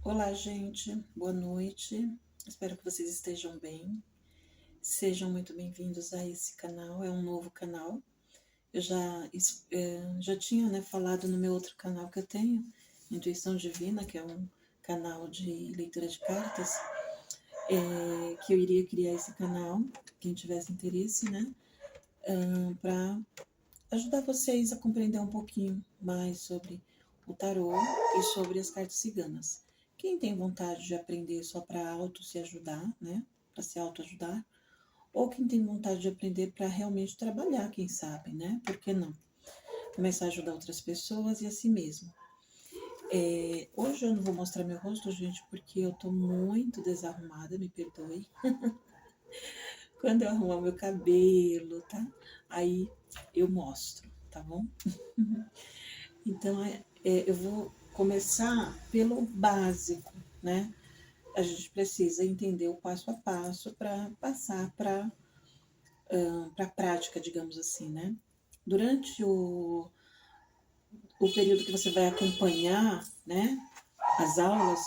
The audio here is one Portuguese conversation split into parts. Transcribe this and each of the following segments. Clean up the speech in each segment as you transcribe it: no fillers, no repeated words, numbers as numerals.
Olá, gente, boa noite. Espero que vocês estejam bem. Sejam muito bem-vindos a esse canal, é um novo canal. Eu já tinha, falado no meu outro canal que eu tenho, Intuição Divina, que é um canal de leitura de cartas, que eu iria criar esse canal, quem tivesse interesse, para ajudar vocês a compreender um pouquinho mais sobre o tarô e sobre as cartas ciganas. Quem tem vontade de aprender só para auto se ajudar, para se autoajudar, ou quem tem vontade de aprender para realmente trabalhar, quem sabe, Por que não? Começar a ajudar outras pessoas e a si mesmo. Hoje eu não vou mostrar meu rosto, gente, porque eu tô muito desarrumada, me perdoe. Quando eu arrumar meu cabelo, tá? Aí eu mostro, tá bom? Então, eu vou começar pelo básico, A gente precisa entender o passo a passo para passar para a prática, digamos assim, Durante o período que você vai acompanhar, as aulas,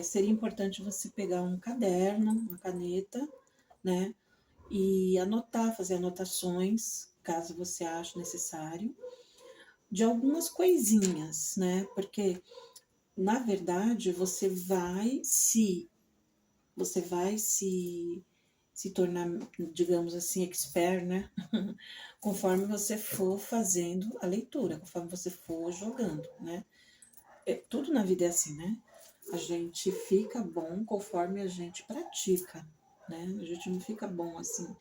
seria importante você pegar um caderno, uma caneta, né? E anotar, fazer anotações, caso você ache necessário, de algumas coisinhas, Porque na verdade, você vai se tornar, digamos assim, expert, conforme você for fazendo a leitura, conforme você for jogando, Tudo na vida é assim, A gente fica bom conforme a gente pratica, A gente não fica bom assim,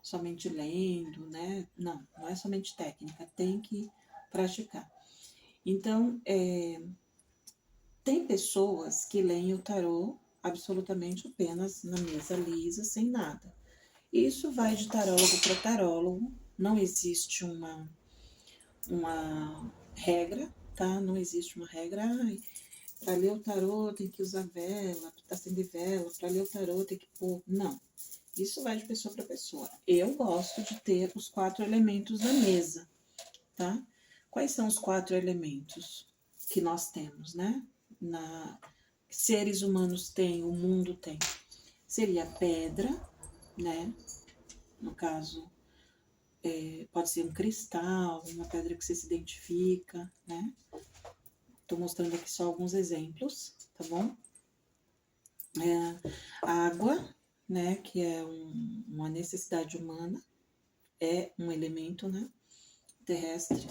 somente lendo, Não, não é somente técnica, tem que praticar. Então, tem pessoas que leem o tarô absolutamente apenas na mesa lisa, sem nada. Isso vai de tarólogo para tarólogo, não existe uma regra, tá? Não existe uma regra. Para ler o tarô tem que usar vela, acender vela, para ler o tarô tem que pôr. Não. Isso vai de pessoa para pessoa. Eu gosto de ter os 4 elementos na mesa, tá? Quais são os 4 elementos que nós temos, Seres humanos têm, o mundo tem. Seria a pedra, No caso, pode ser um cristal, uma pedra que você se identifica, Estou mostrando aqui só alguns exemplos, tá bom? A água, que é uma necessidade humana, é um elemento, terrestre.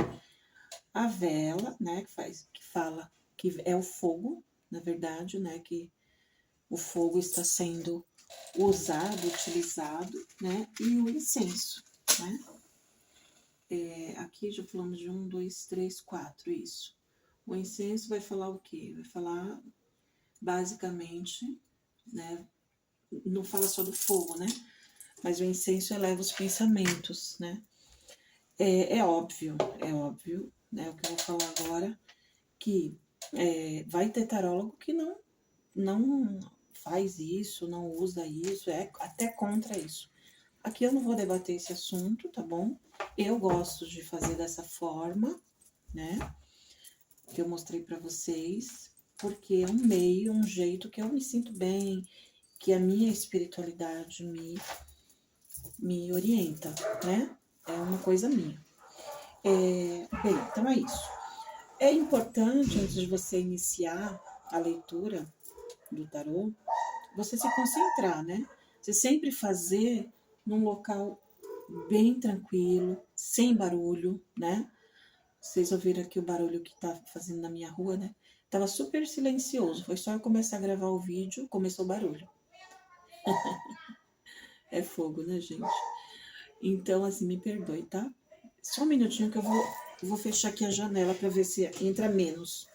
A vela, que fala que é o fogo, na verdade, que o fogo está sendo usado, utilizado, E o incenso, aqui já falamos de 1, 2, 3, 4, isso. O incenso vai falar o quê? Vai falar, basicamente, não fala só do fogo, Mas o incenso eleva os pensamentos, É óbvio, o que eu vou falar agora, que vai ter tarólogo que não faz isso, não usa isso, é até contra isso. Aqui eu não vou debater esse assunto, tá bom? Eu gosto de fazer dessa forma, Que eu mostrei para vocês, porque é um meio, um jeito que eu me sinto bem, que a minha espiritualidade me orienta, É uma coisa minha. Bem, então é isso. É importante, antes de você iniciar a leitura do tarô, você se concentrar, Você sempre fazer num local bem tranquilo, sem barulho, Vocês ouviram aqui o barulho que tá fazendo na minha rua, Tava super silencioso, foi só eu começar a gravar o vídeo, começou o barulho. É fogo, gente? Então, assim, me perdoe, tá? Só um minutinho que eu vou fechar aqui a janela para ver se entra menos.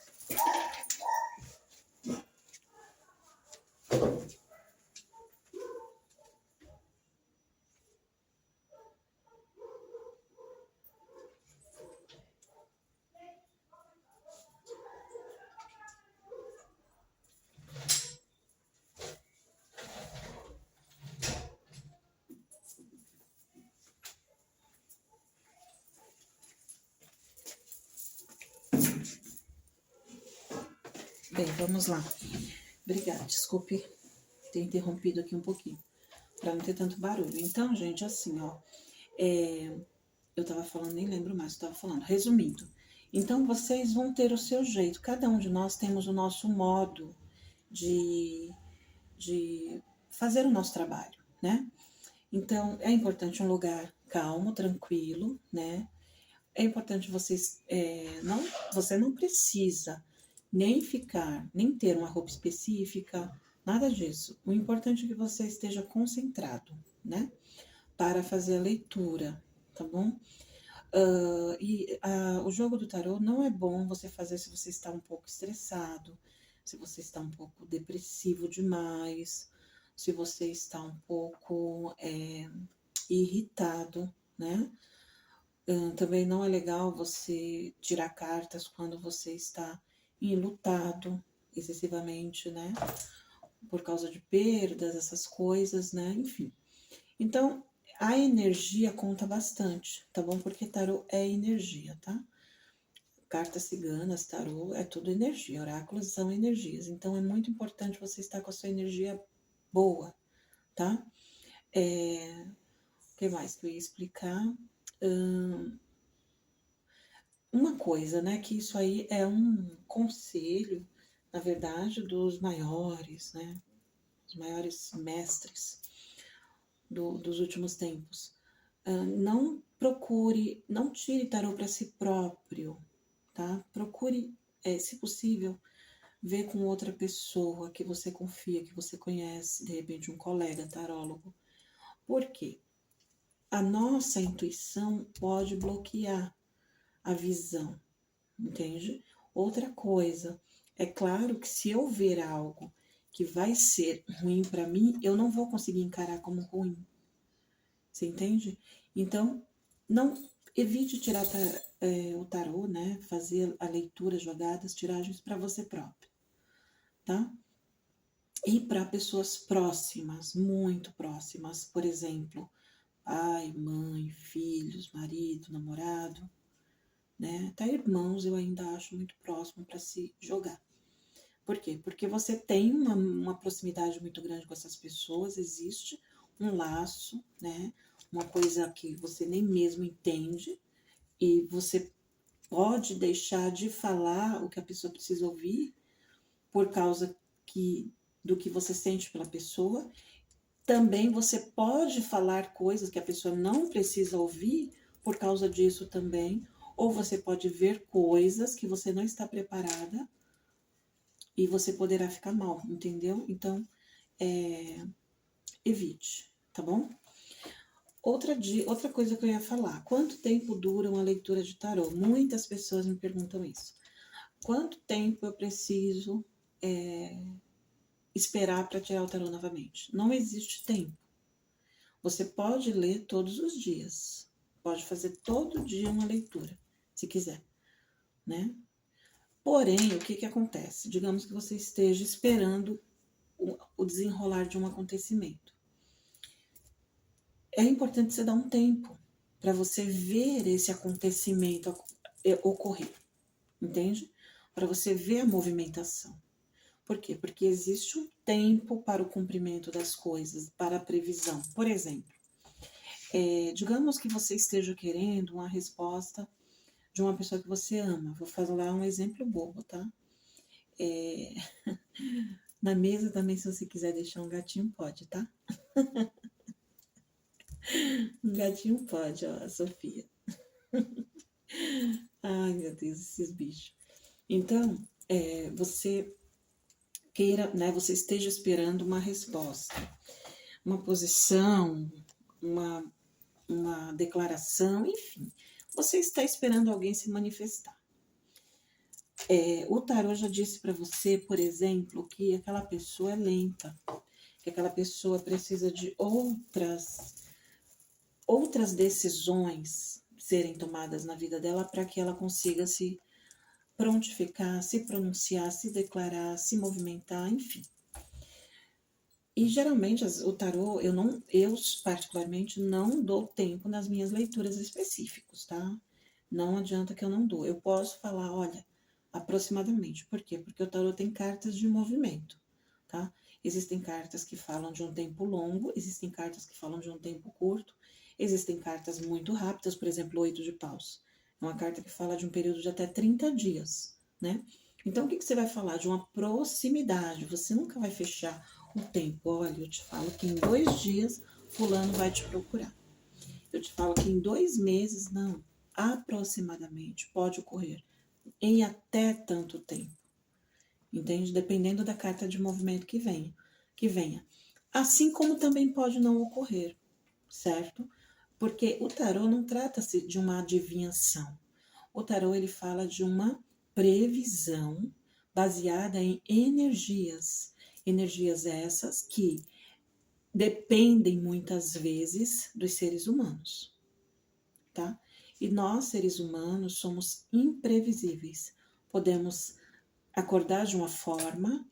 Bem, vamos lá. Obrigada, desculpe ter interrompido aqui um pouquinho, para não ter tanto barulho. Então, gente, assim, ó, eu tava falando, nem lembro mais o que eu tava falando. Resumindo, então vocês vão ter o seu jeito, cada um de nós temos o nosso modo de, de fazer o nosso trabalho, né? Então, é importante um lugar calmo, tranquilo, né? É importante vocês, você não precisa nem ficar, nem ter uma roupa específica, nada disso. O importante é que você esteja concentrado, né? Para fazer a leitura, tá bom? O jogo do tarô não é bom você fazer se você está um pouco estressado, se você está um pouco depressivo demais, se você está um pouco irritado, né? Também não é legal você tirar cartas quando você está enlutado excessivamente, né? Por causa de perdas, essas coisas, né? Enfim. Então, a energia conta bastante, tá bom? Porque tarô é energia, tá? Cartas ciganas, tarô, é tudo energia. Oráculos são energias. Então, é muito importante você estar com a sua energia boa, tá? O que mais que eu ia explicar? Uma coisa, né, que isso aí é um conselho, na verdade, dos maiores, né, os maiores mestres dos últimos tempos. Não procure, não tire tarô para si próprio, tá? Procure, se possível, ver com outra pessoa que você confia, que você conhece, de repente um colega tarólogo. Por quê? A nossa intuição pode bloquear a visão, entende? Outra coisa, é claro que se eu ver algo que vai ser ruim para mim, eu não vou conseguir encarar como ruim. Você entende? Então, não evite tirar o tarô, né? Fazer a leitura, jogadas, tiragens para você próprio, tá? E para pessoas próximas, muito próximas, por exemplo, pai, mãe, filhos, marido, namorado, né? Até irmãos eu ainda acho muito próximo para se jogar. Por quê? Porque você tem uma proximidade muito grande com essas pessoas, existe um laço, né? Uma coisa que você nem mesmo entende, e você pode deixar de falar o que a pessoa precisa ouvir por causa do que você sente pela pessoa. Também você pode falar coisas que a pessoa não precisa ouvir por causa disso também, ou você pode ver coisas que você não está preparada e você poderá ficar mal, entendeu? Então, evite, tá bom? Outra coisa que eu ia falar, quanto tempo dura uma leitura de tarô? Muitas pessoas me perguntam isso. Quanto tempo eu preciso esperar para tirar o tarô novamente? Não existe tempo. Você pode ler todos os dias, pode fazer todo dia uma leitura, se quiser, né? Porém, o que acontece? Digamos que você esteja esperando o desenrolar de um acontecimento. É importante você dar um tempo para você ver esse acontecimento ocorrer, entende? Para você ver a movimentação. Por quê? Porque existe um tempo para o cumprimento das coisas, para a previsão. Por exemplo, digamos que você esteja querendo uma resposta de uma pessoa que você ama. Vou falar um exemplo bobo, tá? Na mesa também, se você quiser deixar um gatinho, pode, tá? Um gatinho pode, ó, a Sofia. Ai, meu Deus, esses bichos. Então, você queira, né, você esteja esperando uma resposta, uma posição, uma declaração, enfim. Você está esperando alguém se manifestar. O tarô já disse para você, por exemplo, que aquela pessoa é lenta, que aquela pessoa precisa de outras decisões serem tomadas na vida dela para que ela consiga se prontificar, se pronunciar, se declarar, se movimentar, enfim. E geralmente o tarô, eu particularmente não dou tempo nas minhas leituras específicos, tá? Não adianta que eu não dou. Eu posso falar, olha, aproximadamente. Por quê? Porque o tarô tem cartas de movimento. tá? Existem cartas que falam de um tempo longo, existem cartas que falam de um tempo curto, existem cartas muito rápidas, por exemplo, o 8 de paus. É uma carta que fala de um período de até 30 dias, né? Então, o que você vai falar? De uma proximidade, você nunca vai fechar o tempo. Olha, eu te falo que em 2 dias fulano vai te procurar. Eu te falo que em 2 meses, não, aproximadamente, pode ocorrer em até tanto tempo, entende? Dependendo da carta de movimento que venha. Assim como também pode não ocorrer, certo? Porque o tarô não trata-se de uma adivinhação. O tarô ele fala de uma previsão baseada em energias. Energias essas que dependem muitas vezes dos seres humanos, tá? E nós, seres humanos, somos imprevisíveis. Podemos acordar de uma forma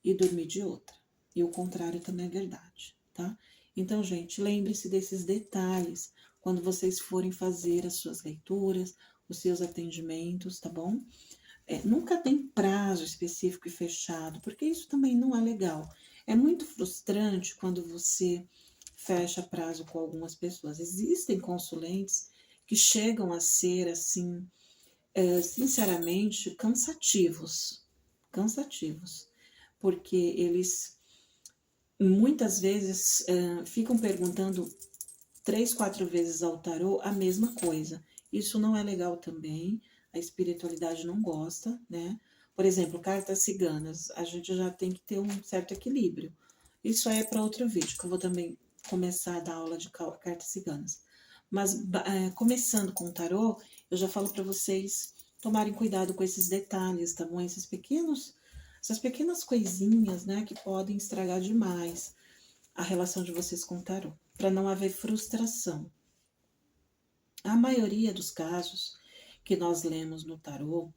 e dormir de outra. E o contrário também é verdade, tá? Então, gente, lembre-se desses detalhes quando vocês forem fazer as suas leituras, os seus atendimentos, tá bom? Nunca tem prazo específico e fechado, porque isso também não é legal. É muito frustrante quando você fecha prazo com algumas pessoas. Existem consulentes que chegam a ser, assim, sinceramente, cansativos, porque eles muitas vezes ficam perguntando 3, 4 vezes ao tarô a mesma coisa. Isso não é legal também, a espiritualidade não gosta, né? Por exemplo, cartas ciganas, a gente já tem que ter um certo equilíbrio. Isso aí é para outro vídeo, que eu vou também começar a dar aula de cartas ciganas. Mas começando com o tarô, eu já falo para vocês tomarem cuidado com esses detalhes, tá bom? Essas pequenas coisinhas, né, que podem estragar demais a relação de vocês com o tarô, para não haver frustração. A maioria dos casos que nós lemos no tarô,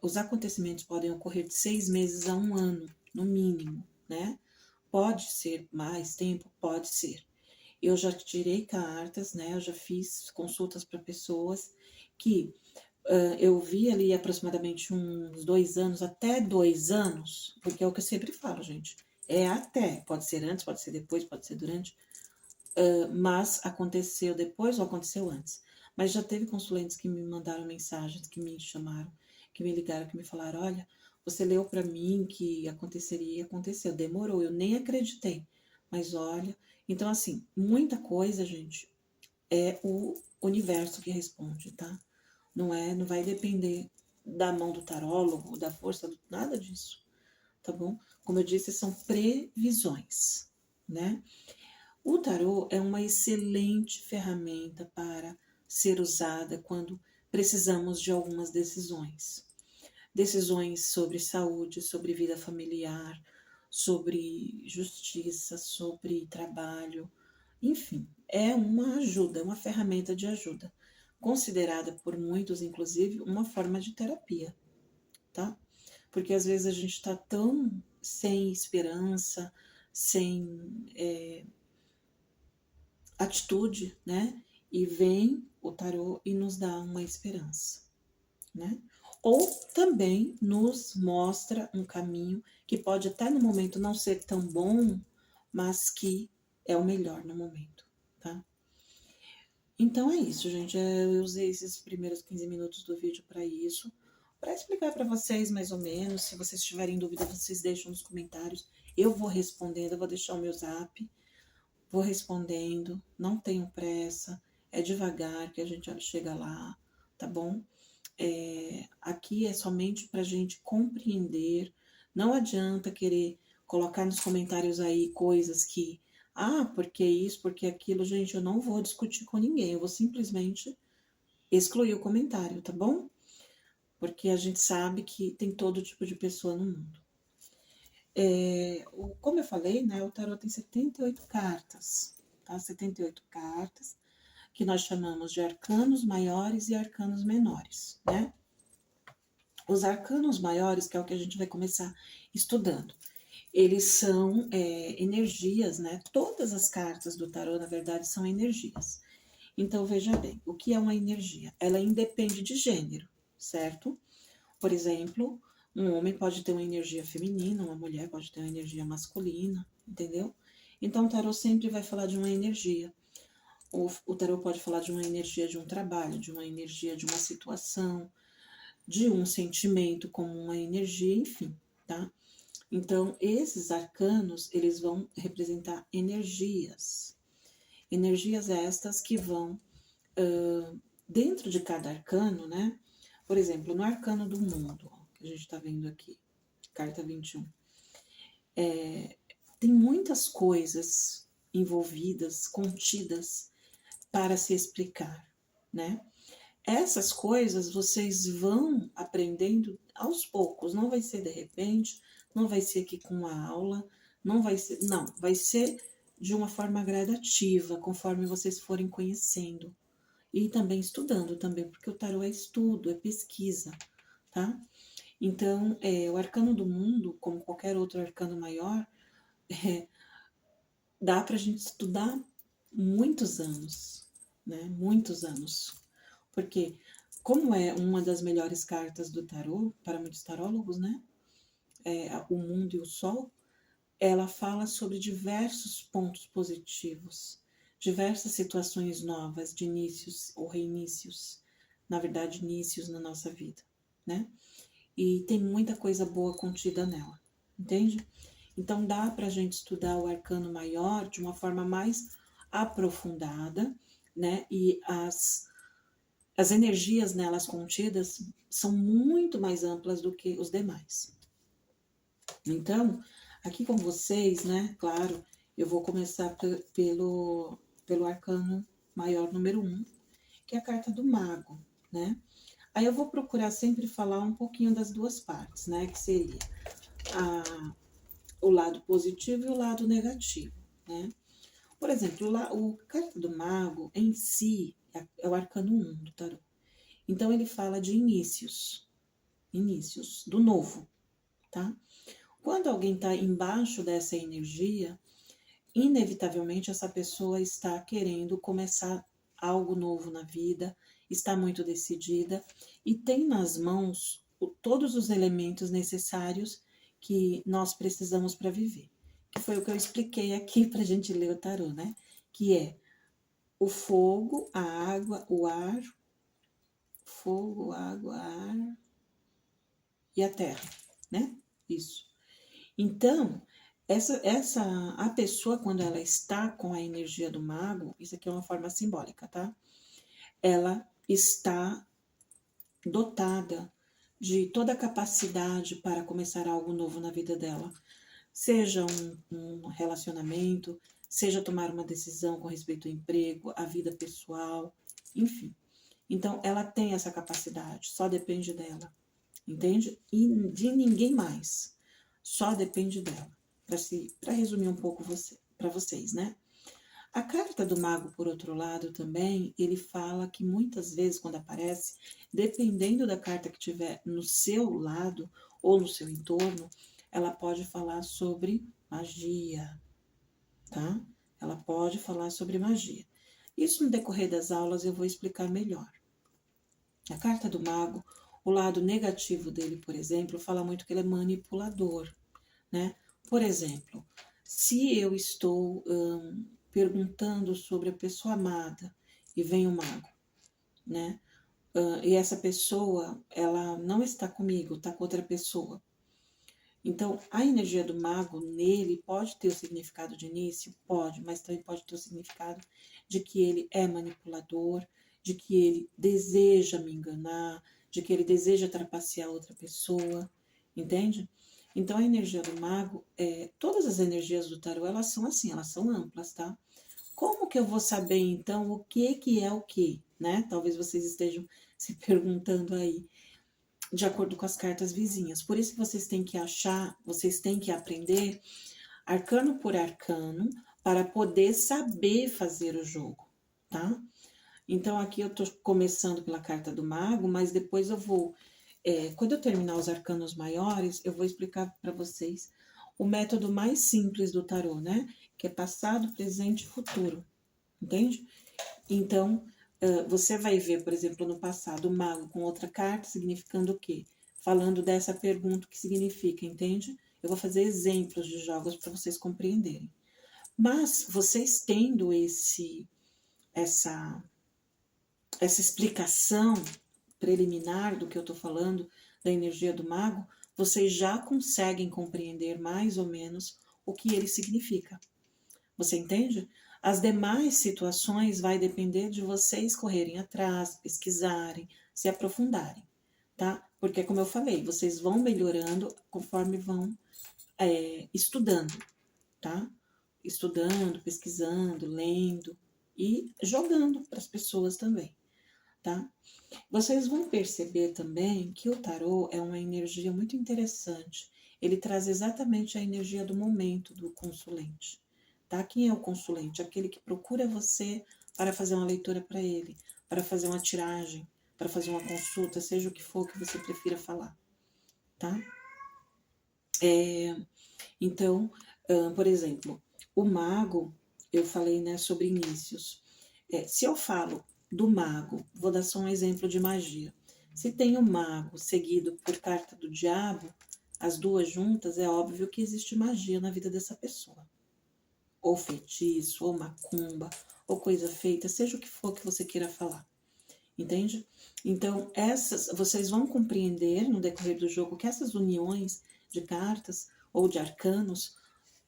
os acontecimentos podem ocorrer de 6 meses a 1 ano, no mínimo, né? Pode ser mais tempo, pode ser. Eu já tirei cartas, né? Eu já fiz consultas para pessoas que eu vi ali aproximadamente uns 2 anos, até 2 anos, porque é o que eu sempre falo, gente. É até, pode ser antes, pode ser depois, pode ser durante, mas aconteceu depois ou aconteceu antes. Mas já teve consulentes que me mandaram mensagens, que me chamaram, que me ligaram, que me falaram: olha, você leu para mim que aconteceria e aconteceu. Demorou, eu nem acreditei. Mas olha, então assim, muita coisa, gente, é o universo que responde, tá? Não vai depender da mão do tarólogo, da força, nada disso, tá bom? Como eu disse, são previsões, né? O tarô é uma excelente ferramenta para ser usada quando precisamos de algumas decisões. Decisões sobre saúde, sobre vida familiar, sobre justiça, sobre trabalho, enfim, é uma ajuda, é uma ferramenta de ajuda, considerada por muitos, inclusive, uma forma de terapia, tá? Porque às vezes a gente está tão sem esperança, sem atitude, né? E vem o tarô e nos dá uma esperança, né? Ou também nos mostra um caminho que pode até no momento não ser tão bom, mas que é o melhor no momento, tá? Então é isso, gente. Eu usei esses primeiros 15 minutos do vídeo para isso, para explicar para vocês mais ou menos. Se vocês tiverem dúvida, vocês deixam nos comentários. Eu vou respondendo, eu vou deixar o meu zap. Vou respondendo, não tenho pressa, é devagar que a gente chega lá, tá bom? Aqui é somente para a gente compreender, não adianta querer colocar nos comentários aí coisas que, porque isso, porque aquilo, gente, eu não vou discutir com ninguém, eu vou simplesmente excluir o comentário, tá bom? Porque a gente sabe que tem todo tipo de pessoa no mundo. Como eu falei, né, o tarot tem 78 cartas, tá? 78 cartas, que nós chamamos de arcanos maiores e arcanos menores, né? Os arcanos maiores, que é o que a gente vai começar estudando, eles são energias, né? Todas as cartas do tarot, na verdade, são energias. Então, veja bem, o que é uma energia? Ela independe de gênero, certo? Por exemplo, Um homem pode ter uma energia feminina, uma mulher pode ter uma energia masculina, entendeu? Então o tarô sempre vai falar de uma energia. O tarô pode falar de uma energia de um trabalho, de uma energia de uma situação, de um sentimento como uma energia, enfim, tá? Então, esses arcanos, eles vão representar energias. Energias estas que vão, dentro de cada arcano, né? Por exemplo, no arcano do mundo, ó, que a gente está vendo aqui, carta 21, tem muitas coisas envolvidas, contidas, para se explicar, né? Essas coisas vocês vão aprendendo aos poucos, não vai ser de repente, não vai ser aqui com uma aula, não vai ser, não, vai ser de uma forma gradativa, conforme vocês forem conhecendo e também estudando também, porque o tarô é estudo, é pesquisa, tá? Então, o arcano do mundo, como qualquer outro arcano maior, dá pra gente estudar muitos anos, né? Muitos anos. Porque, como é uma das melhores cartas do tarô, para muitos tarólogos, né? O mundo e o sol, ela fala sobre diversos pontos positivos, diversas situações novas de inícios ou reinícios, na verdade, inícios na nossa vida, né? E tem muita coisa boa contida nela, entende? Então dá para a gente estudar o arcano maior de uma forma mais aprofundada, né? E as energias nelas contidas são muito mais amplas do que os demais. Então, aqui com vocês, né, claro, eu vou começar pelo arcano maior número 1, que é a carta do mago, né? Aí eu vou procurar sempre falar um pouquinho das duas partes, né, que seria o lado positivo e o lado negativo, né? Por exemplo, o carta do mago em si é o arcano 1 do tarô. Então ele fala de inícios do novo, tá? Quando alguém está embaixo dessa energia, inevitavelmente essa pessoa está querendo começar algo novo na vida, está muito decidida e tem nas mãos todos os elementos necessários que nós precisamos para viver. Que foi o que eu expliquei aqui para a gente ler o tarô, né? Que é o fogo, a água, o ar, fogo, água, ar e a terra, né? Isso. Então, a pessoa, quando ela está com a energia do mago, isso aqui é uma forma simbólica, tá? Ela está dotada de toda a capacidade para começar algo novo na vida dela. Seja um relacionamento, seja tomar uma decisão com respeito ao emprego, à vida pessoal, enfim. Então, ela tem essa capacidade, só depende dela, entende? E de ninguém mais, só depende dela. Para resumir um pouco para vocês, né? A carta do mago, por outro lado, também, ele fala que muitas vezes, quando aparece, dependendo da carta que tiver no seu lado ou no seu entorno, ela pode falar sobre magia, tá? Ela pode falar sobre magia. Isso no decorrer das aulas eu vou explicar melhor. A carta do mago, o lado negativo dele, por exemplo, fala muito que ele é manipulador, né? Por exemplo, se eu estou perguntando sobre a pessoa amada e vem o mago, né? E essa pessoa, ela não está comigo, está com outra pessoa. Então, a energia do mago nele pode ter o significado de início? Pode, mas também pode ter o significado de que ele é manipulador, de que ele deseja me enganar, de que ele deseja trapacear outra pessoa, entende? Então, a energia do mago, todas as energias do tarô, elas são assim, elas são amplas, tá? Como que eu vou saber, então, o que é o que, né? Talvez vocês estejam se perguntando aí, de acordo com as cartas vizinhas. Por isso que vocês têm que achar, vocês têm que aprender arcano por arcano para poder saber fazer o jogo, tá? Então, aqui eu tô começando pela carta do mago, mas depois eu vou, quando eu terminar os arcanos maiores, eu vou explicar para vocês o método mais simples do tarô, né? Que é passado, presente e futuro, entende? Então, você vai ver, por exemplo, no passado, o mago com outra carta, significando o quê? falando dessa pergunta, o que significa, entende? Eu vou fazer exemplos de jogos para vocês compreenderem. Mas vocês tendo essa explicação preliminar do que eu estou falando, da energia do mago, vocês já conseguem compreender mais ou menos o que ele significa. Você entende? As demais situações vai depender de vocês correrem atrás, pesquisarem, se aprofundarem, tá? Porque, como eu falei, vocês vão melhorando conforme vão estudando, tá? Estudando, pesquisando, lendo e jogando para as pessoas também, tá? Vocês vão perceber também que o tarô é uma energia muito interessante. Ele traz exatamente a energia do momento do consulente, tá? Quem é o consulente? Aquele que procura você para fazer uma leitura para ele, para fazer uma tiragem, para fazer uma consulta, seja o que for que você prefira falar, tá? Então, por exemplo, o mago, eu falei, né, sobre inícios. Se eu falo do mago, vou dar só um exemplo de magia. Se tem o mago seguido por carta do diabo, as duas juntas, é óbvio que existe magia na vida dessa pessoa. Ou feitiço, ou macumba, ou coisa feita, seja o que for que você queira falar. Entende? Então, vocês vão compreender no decorrer do jogo que essas uniões de cartas ou de arcanos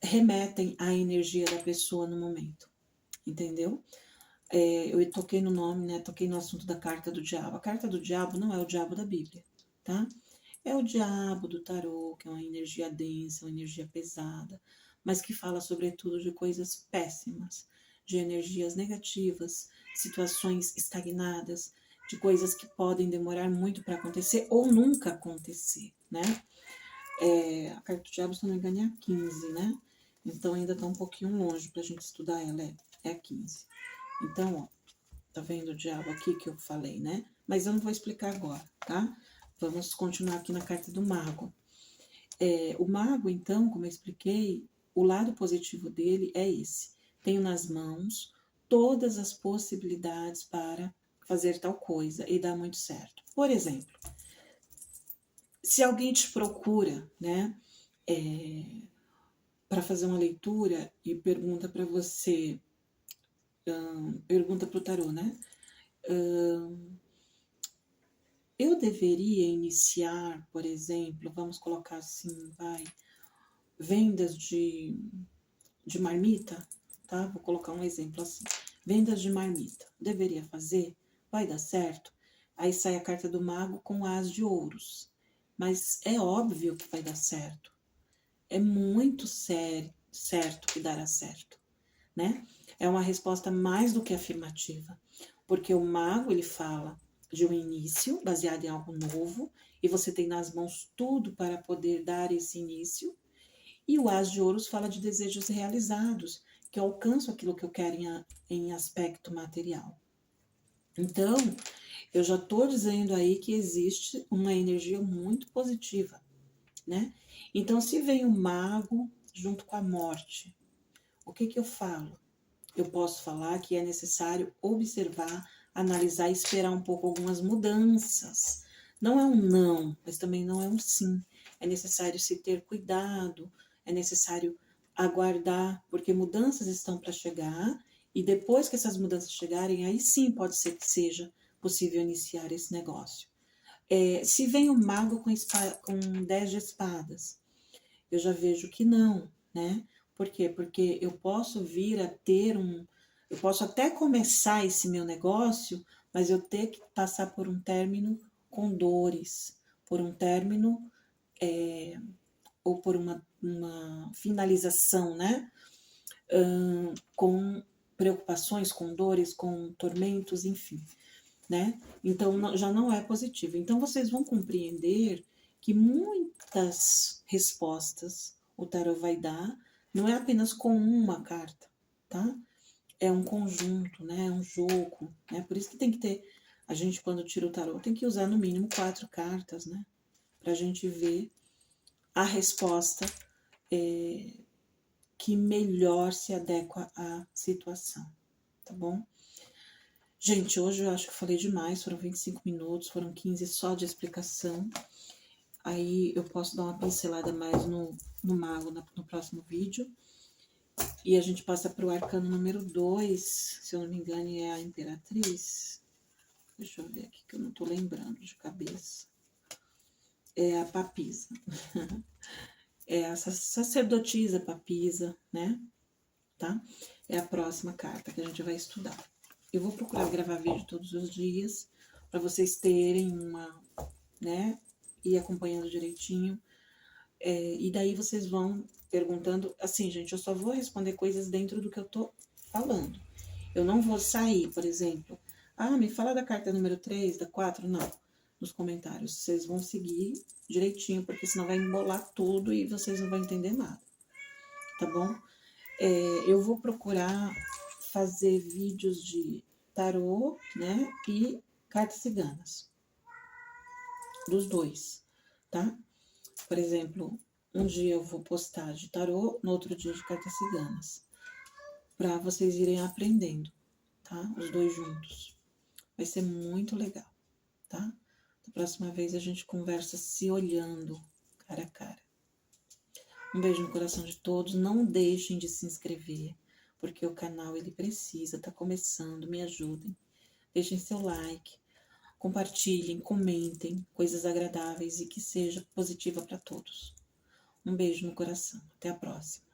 remetem à energia da pessoa no momento. Entendeu? Eu toquei no nome, né? Toquei no assunto da carta do diabo. A carta do diabo não é o diabo da Bíblia, tá? É o diabo do tarô, que é uma energia densa, uma energia pesada, mas que fala sobretudo de coisas péssimas, de energias negativas, situações estagnadas, de coisas que podem demorar muito para acontecer ou nunca acontecer, né? A carta do diabo, se não me engano, é a 15, né? Então ainda está um pouquinho longe para a gente estudar ela, é a 15. Então, ó, tá vendo o diabo aqui que eu falei, né? Mas eu não vou explicar agora, tá? Vamos continuar aqui na carta do mago. O mago, então, como eu expliquei, o lado positivo dele é esse. Tenho nas mãos todas as possibilidades para fazer tal coisa e dar muito certo. Por exemplo, se alguém te procura, né, para fazer uma leitura e pergunta para você, pergunta para o tarô, né? Eu deveria iniciar, por exemplo, vamos colocar assim, vendas de marmita, tá? Vou colocar um exemplo assim. Vendas de marmita. Deveria fazer? Vai dar certo? Aí sai a carta do mago com as de ouros. Mas é óbvio que vai dar certo. É muito certo que dará certo, né? É uma resposta mais do que afirmativa. Porque o mago, ele fala de um início baseado em algo novo, e você tem nas mãos tudo para poder dar esse início. E o As de Ouros fala de desejos realizados, que eu alcanço aquilo que eu quero em aspecto material. Então, eu já estou dizendo aí que existe uma energia muito positiva, né? Então, se vem o mago junto com a morte, o que eu falo? Eu posso falar que é necessário observar, analisar e esperar um pouco algumas mudanças. Não é um não, mas também não é um sim. É necessário se ter cuidado, é necessário aguardar, porque mudanças estão para chegar e depois que essas mudanças chegarem, aí sim pode ser que seja possível iniciar esse negócio. Se vem o mago com 10 de espadas, eu já vejo que não, né? Por quê? Porque eu posso vir a ter eu posso até começar esse meu negócio, mas eu ter que passar por um término com dores, por um término ou por uma finalização, né? Com preocupações, com dores, com tormentos, enfim, né? Então já não é positivo. Então vocês vão compreender que muitas respostas o tarot vai dar, não é apenas com uma carta, tá? É um conjunto, né? É um jogo, né? Por isso que tem que ter, a gente quando tira o tarot tem que usar no mínimo 4 cartas, né? Pra gente ver a resposta que melhor se adequa à situação, tá bom? Gente, hoje eu acho que eu falei demais, foram 25 minutos, foram 15 só de explicação. Aí eu posso dar uma pincelada mais no mago no próximo vídeo. E a gente passa para o arcano número 2, se eu não me engano, é a Imperatriz. Deixa eu ver aqui que eu não tô lembrando de cabeça. É a Papisa. É a sacerdotisa Papisa, né? Tá? É a próxima carta que a gente vai estudar. Eu vou procurar gravar vídeo todos os dias para vocês terem uma, né? Ir acompanhando direitinho. E daí vocês vão perguntando, assim, gente, eu só vou responder coisas dentro do que eu tô falando. Eu não vou sair, por exemplo, me fala da carta número 3, da 4, não. Nos comentários, vocês vão seguir direitinho, porque senão vai embolar tudo e vocês não vão entender nada, tá bom? Eu vou procurar fazer vídeos de tarô, né, e cartas ciganas, dos dois, tá? Por exemplo, um dia eu vou postar de tarô, no outro dia de cartas ciganas, para vocês irem aprendendo, tá? Os dois juntos. Vai ser muito legal, tá? Da próxima vez a gente conversa se olhando cara a cara. Um beijo no coração de todos. Não deixem de se inscrever, porque o canal ele precisa, tá começando. Me ajudem. Deixem seu like, compartilhem, comentem coisas agradáveis e que seja positiva para todos. Um beijo no coração. Até a próxima.